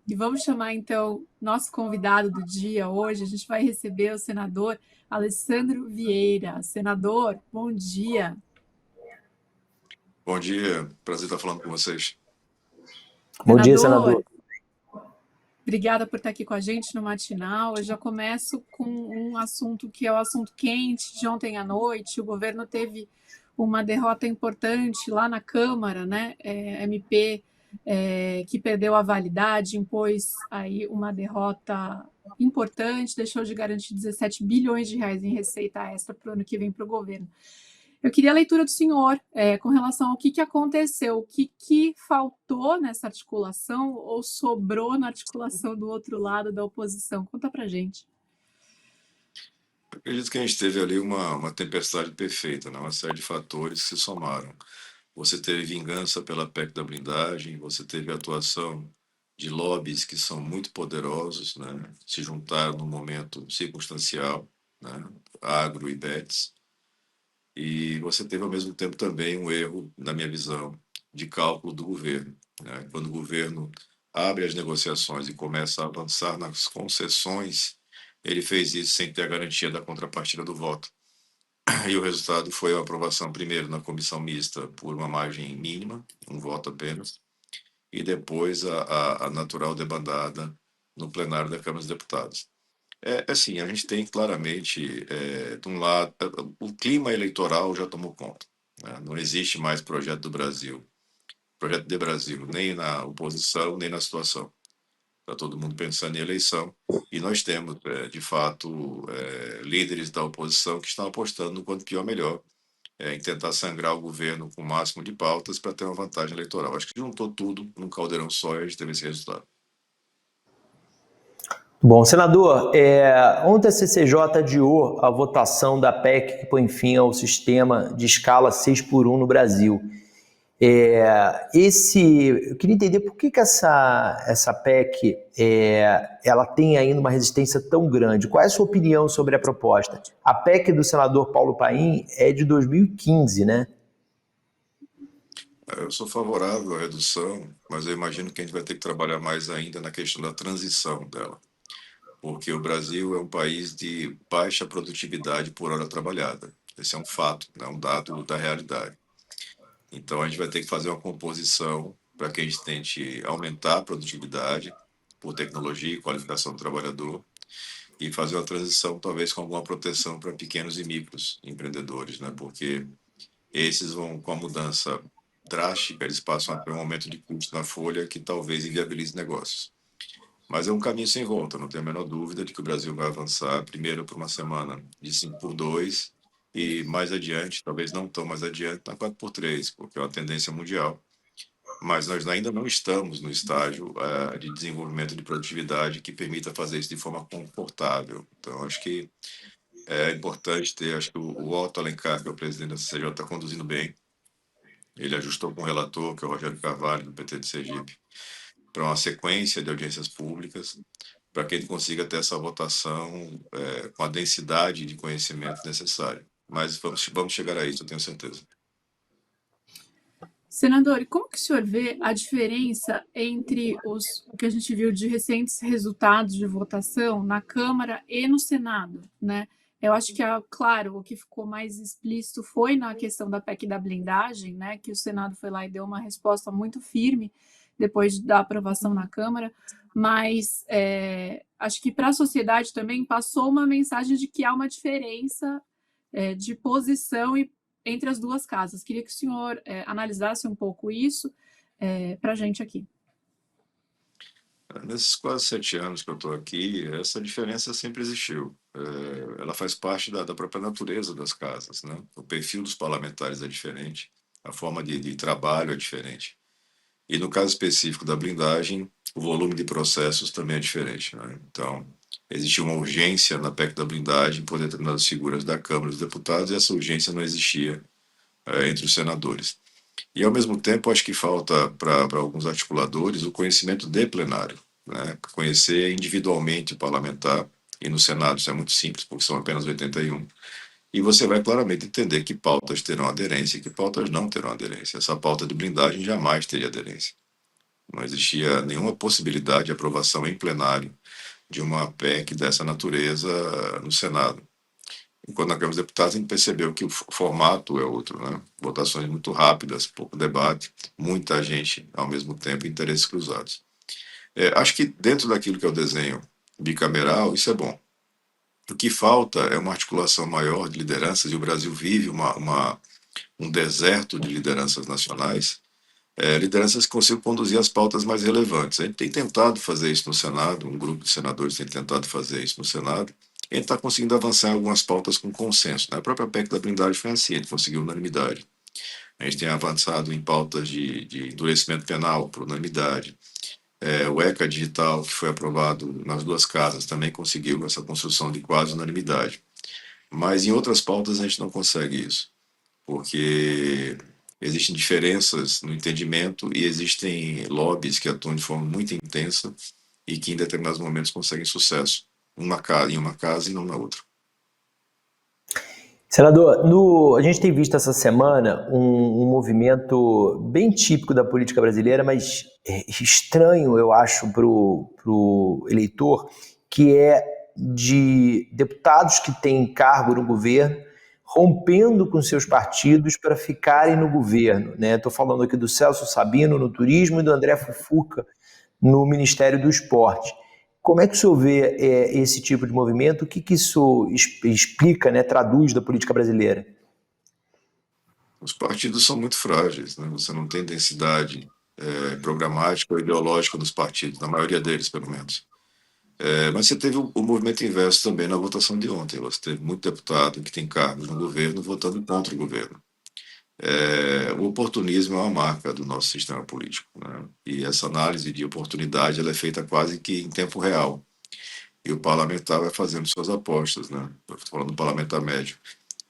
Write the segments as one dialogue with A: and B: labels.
A: E vamos chamar, então, nosso convidado do dia hoje. A gente vai receber o senador Alessandro Vieira. Senador, bom dia.
B: Bom dia, prazer estar falando com vocês.
C: Bom dia,
A: Senador,
C: senador.
A: obrigada por estar aqui com a gente no Matinal. Eu já começo com um assunto que é o assunto quente de ontem à noite. O governo teve uma derrota importante lá na Câmara, né? MP que perdeu a validade, impôs aí uma derrota importante, deixou de garantir 17 bilhões de reais em receita extra para o ano que vem para o governo. Eu queria a leitura do senhor com relação ao que aconteceu, o que faltou nessa articulação ou sobrou na articulação do outro lado da oposição. Conta pra gente.
B: Acredito que a gente teve ali uma tempestade perfeita, né? Uma série de fatores que se somaram. Você teve vingança pela PEC da blindagem, você teve a atuação de lobbies que são muito poderosos, né? Se juntaram num momento circunstancial, né? Agro e Bets. E você teve ao mesmo tempo também um erro, na minha visão, de cálculo do governo, né? Quando o governo abre as negociações e começa a avançar nas concessões, ele fez isso sem ter a garantia da contrapartida do voto. E o resultado foi a aprovação, primeiro, na comissão mista, por uma margem mínima, um voto apenas, e depois a natural debandada no plenário da Câmara dos Deputados. Assim, a gente tem claramente, de um lado, o clima eleitoral já tomou conta, né? Não existe mais projeto de Brasil, nem na oposição, nem na situação. Está todo mundo pensando em eleição. E nós temos, de fato, líderes da oposição que estão apostando no quanto pior, melhor, em tentar sangrar o governo com o máximo de pautas para ter uma vantagem eleitoral. Acho que juntou tudo num caldeirão só e a gente teve esse resultado.
C: Bom, senador, ontem a CCJ adiou a votação da PEC que põe fim ao sistema de escala 6x1 no Brasil. Eu queria entender por que essa PEC ela tem ainda uma resistência tão grande. Qual é a sua opinião sobre a proposta? A PEC do senador Paulo Paim é de 2015, né?
B: Eu sou favorável à redução, mas eu imagino que a gente vai ter que trabalhar mais ainda na questão da transição dela, porque o Brasil é um país de baixa produtividade por hora trabalhada. Esse é um fato, é um dado da realidade. Então a gente vai ter que fazer uma composição para que a gente tente aumentar a produtividade por tecnologia e qualificação do trabalhador e fazer uma transição talvez com alguma proteção para pequenos e micros empreendedores, né? Porque esses vão, com a mudança drástica, eles passam a ter um aumento de custo na folha que talvez inviabilize negócios. Mas é um caminho sem volta, não tenho a menor dúvida de que o Brasil vai avançar primeiro por uma semana de 5x2 e mais adiante, talvez não tão mais adiante, na 4x3, porque é uma tendência mundial. Mas nós ainda não estamos no estágio de desenvolvimento de produtividade que permita fazer isso de forma confortável. Então, acho que é importante ter, acho que o Otto Alencar, que é o presidente da CCJ, está conduzindo bem. Ele ajustou com o relator, que é o Rogério Carvalho, do PT de Sergipe, para uma sequência de audiências públicas, para que ele consiga ter essa votação com a densidade de conhecimento necessário. Mas vamos chegar a isso, eu tenho certeza.
A: Senador, e como que o senhor vê a diferença entre o que a gente viu de recentes resultados de votação na Câmara e no Senado, né? Eu acho que, claro, o que ficou mais explícito foi na questão da PEC da blindagem, né? Que o Senado foi lá e deu uma resposta muito firme depois da aprovação na Câmara, mas acho que para a sociedade também passou uma mensagem de que há uma diferença de posição entre as duas casas. Queria que o senhor analisasse um pouco isso para a gente aqui.
B: Nesses quase 7 anos que eu estou aqui, essa diferença sempre existiu. Ela faz parte da própria natureza das casas, né? O perfil dos parlamentares é diferente, a forma de trabalho é diferente. E no caso específico da blindagem, o volume de processos também é diferente, né? Então, existiu uma urgência na PEC da blindagem por determinadas figuras da Câmara dos Deputados e essa urgência não existia entre os senadores. E, ao mesmo tempo, acho que falta para alguns articuladores o conhecimento de plenário, né? Conhecer individualmente o parlamentar, e no Senado isso é muito simples, porque são apenas 81, e você vai claramente entender que pautas terão aderência e que pautas não terão aderência. Essa pauta de blindagem jamais teria aderência. Não existia nenhuma possibilidade de aprovação em plenário de uma PEC dessa natureza no Senado. Enquanto na Câmara dos Deputados a gente percebeu que o formato é outro, né? Votações muito rápidas, pouco debate, muita gente ao mesmo tempo, interesses cruzados. Acho que dentro daquilo que é o desenho bicameral, isso é bom. O que falta é uma articulação maior de lideranças, e o Brasil vive um deserto de lideranças nacionais, lideranças que consigam conduzir as pautas mais relevantes. A gente tem tentado fazer isso no Senado, um grupo de senadores tem tentado fazer isso no Senado, e a gente está conseguindo avançar em algumas pautas com consenso. A própria PEC da blindagem foi assim, a gente conseguiu unanimidade. A gente tem avançado em pautas de endurecimento penal por unanimidade. O ECA digital, que foi aprovado nas duas casas, também conseguiu essa construção de quase unanimidade. Mas em outras pautas a gente não consegue isso, porque existem diferenças no entendimento e existem lobbies que atuam de forma muito intensa e que em determinados momentos conseguem sucesso em uma casa e não na outra.
C: Senador, a gente tem visto essa semana um movimento bem típico da política brasileira, mas estranho, eu acho, para o eleitor, que é de deputados que têm cargo no governo rompendo com seus partidos para ficarem no governo. Estou falando aqui do Celso Sabino no turismo e do André Fufuca no Ministério do Esporte. Como é que o senhor vê esse tipo de movimento? O que isso explica, traduz da política brasileira?
B: Os partidos são muito frágeis, né? Você não tem densidade programática ou ideológica dos partidos, na maioria deles, pelo menos. Mas você teve o movimento inverso também na votação de ontem. Você teve muito deputado que tem cargos no governo votando contra o governo. O oportunismo é uma marca do nosso sistema político, né? E essa análise de oportunidade ela é feita quase que em tempo real. E o parlamentar vai fazendo suas apostas, né? Estou falando do parlamentar médio.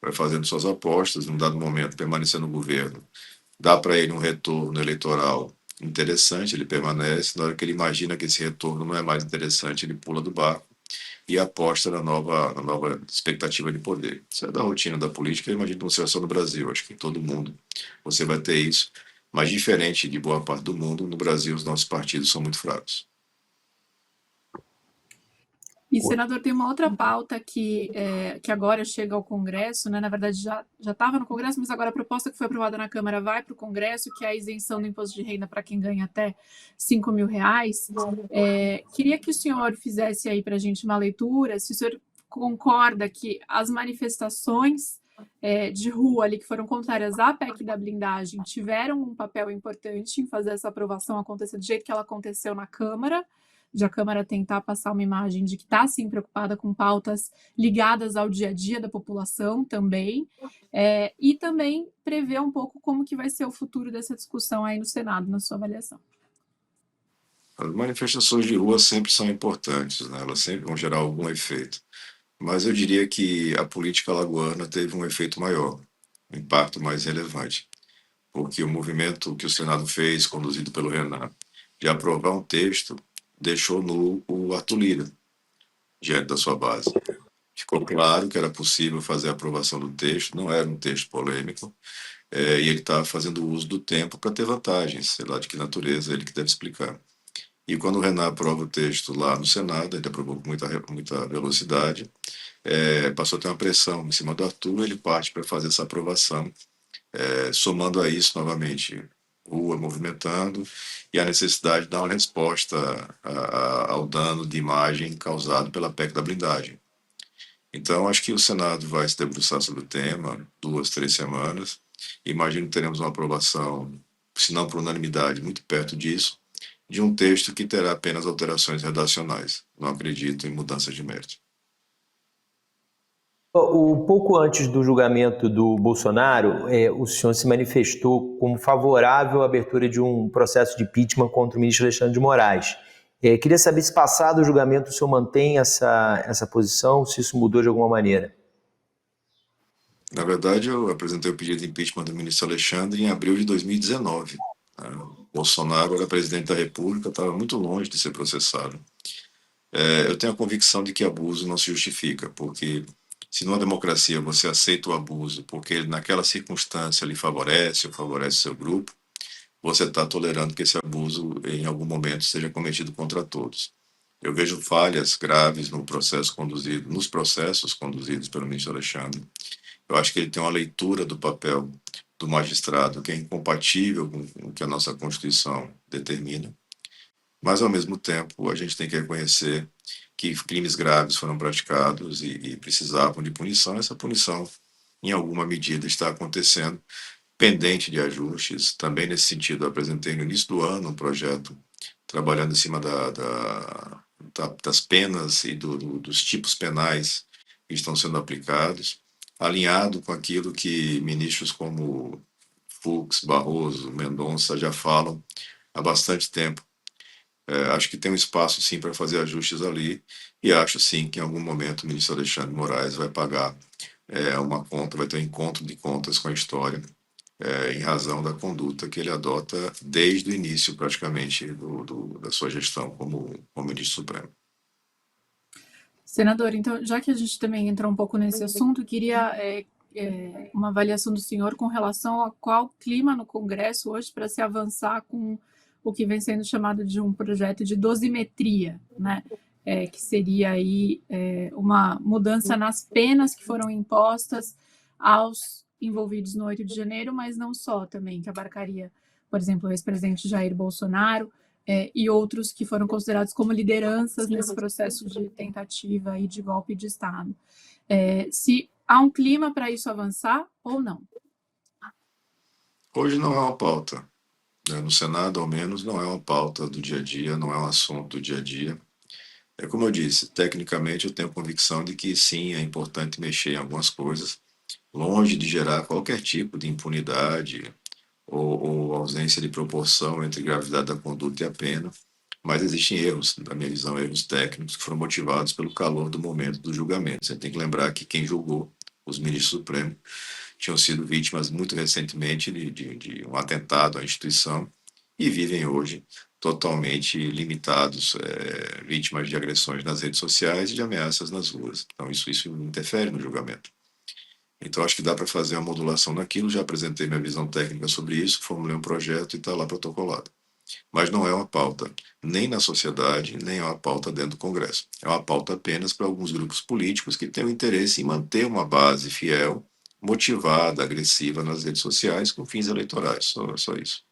B: Vai fazendo suas apostas, num dado momento, permanecer no governo. Dá para ele um retorno eleitoral interessante, ele permanece. Na hora que ele imagina que esse retorno não é mais interessante, ele pula do barco e aposta na nova expectativa de poder. Isso é da rotina da política, eu imagino que não seja só no Brasil, acho que em todo mundo você vai ter isso, mas diferente de boa parte do mundo, no Brasil os nossos partidos são muito fracos.
A: E, senador, tem uma outra pauta que agora chega ao Congresso, né? Na verdade, já estava no Congresso, mas agora a proposta que foi aprovada na Câmara vai para o Congresso, que é a isenção do imposto de renda para quem ganha até R$ 5.000. Queria que o senhor fizesse aí para a gente uma leitura, se o senhor concorda que as manifestações de rua ali que foram contrárias à PEC da blindagem tiveram um papel importante em fazer essa aprovação acontecer do jeito que ela aconteceu na Câmara, de a Câmara tentar passar uma imagem de que está, sim, preocupada com pautas ligadas ao dia a dia da população também, e também prever um pouco como que vai ser o futuro dessa discussão aí no Senado, na sua avaliação.
B: As manifestações de rua sempre são importantes, né? Elas sempre vão gerar algum efeito. Mas eu diria que a política alagoana teve um efeito maior, um impacto mais relevante, porque o movimento que o Senado fez, conduzido pelo Renan, de aprovar um texto, deixou nu o Arthur Lira diante da sua base. Ficou claro que era possível fazer a aprovação do texto, não era um texto polêmico, e ele estava fazendo uso do tempo para ter vantagens, sei lá de que natureza, ele que deve explicar. E quando o Renan aprova o texto lá no Senado, ele aprovou com muita velocidade, passou a ter uma pressão em cima do Arthur, ele parte para fazer essa aprovação, somando a isso novamente rua movimentando e a necessidade de dar uma resposta ao dano de imagem causado pela PEC da blindagem. Então, acho que o Senado vai se debruçar sobre o tema 2, 3 semanas. Imagino que teremos uma aprovação, se não por unanimidade, muito perto disso, de um texto que terá apenas alterações redacionais. Não acredito em mudanças de mérito.
C: Pouco antes do julgamento do Bolsonaro, o senhor se manifestou como favorável à abertura de um processo de impeachment contra o ministro Alexandre de Moraes. Queria saber se, passado o julgamento, o senhor mantém essa posição, se isso mudou de alguma maneira.
B: Na verdade, eu apresentei o pedido de impeachment do ministro Alexandre em abril de 2019. Bolsonaro era presidente da República, estava muito longe de ser processado. Eu tenho a convicção de que abuso não se justifica, porque se numa democracia você aceita o abuso porque ele, naquela circunstância lhe favorece ou favorece seu grupo, você está tolerando que esse abuso, em algum momento, seja cometido contra todos. Eu vejo falhas graves no processo conduzido, nos processos conduzidos pelo ministro Alexandre. Eu acho que ele tem uma leitura do papel do magistrado que é incompatível com o que a nossa Constituição determina. Mas, ao mesmo tempo, a gente tem que reconhecer que crimes graves foram praticados e precisavam de punição. Essa punição, em alguma medida, está acontecendo, pendente de ajustes. Também, nesse sentido, eu apresentei no início do ano um projeto trabalhando em cima das penas e dos tipos penais que estão sendo aplicados, alinhado com aquilo que ministros como Fux, Barroso, Mendonça já falam há bastante tempo. Acho que tem um espaço, sim, para fazer ajustes ali, e acho, sim, que em algum momento o ministro Alexandre de Moraes vai pagar uma conta, vai ter um encontro de contas com a história, em razão da conduta que ele adota desde o início, praticamente, da sua gestão como ministro supremo.
A: Senador, então, já que a gente também entrou um pouco nesse assunto, queria uma avaliação do senhor com relação a qual clima no Congresso hoje para se avançar com o que vem sendo chamado de um projeto de dosimetria, né? Que seria aí uma mudança nas penas que foram impostas aos envolvidos no 8 de janeiro, mas não só também, que abarcaria, por exemplo, o ex-presidente Jair Bolsonaro, e outros que foram considerados como lideranças nesse processo de tentativa e de golpe de Estado. Se há um clima para isso avançar ou não?
B: Hoje não é uma pauta. No Senado, ao menos, não é uma pauta do dia a dia, não é um assunto do dia a dia. Como eu disse, tecnicamente eu tenho convicção de que sim, é importante mexer em algumas coisas, longe de gerar qualquer tipo de impunidade ou ausência de proporção entre gravidade da conduta e a pena, mas existem erros, na minha visão, erros técnicos que foram motivados pelo calor do momento do julgamento. Você tem que lembrar que quem julgou, os ministros supremos, tinham sido vítimas muito recentemente de um atentado à instituição e vivem hoje totalmente limitados, vítimas de agressões nas redes sociais e de ameaças nas ruas. Então isso interfere no julgamento. Então acho que dá para fazer uma modulação naquilo, já apresentei minha visão técnica sobre isso, formulei um projeto e está lá protocolado. Mas não é uma pauta nem na sociedade, nem é uma pauta dentro do Congresso. É uma pauta apenas para alguns grupos políticos que têm o interesse em manter uma base fiel, motivada, agressiva nas redes sociais com fins eleitorais. Só isso.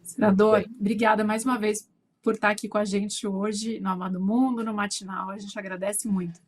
A: Senador, obrigada mais uma vez por estar aqui com a gente hoje no Amado Mundo, no Matinal. A gente agradece muito.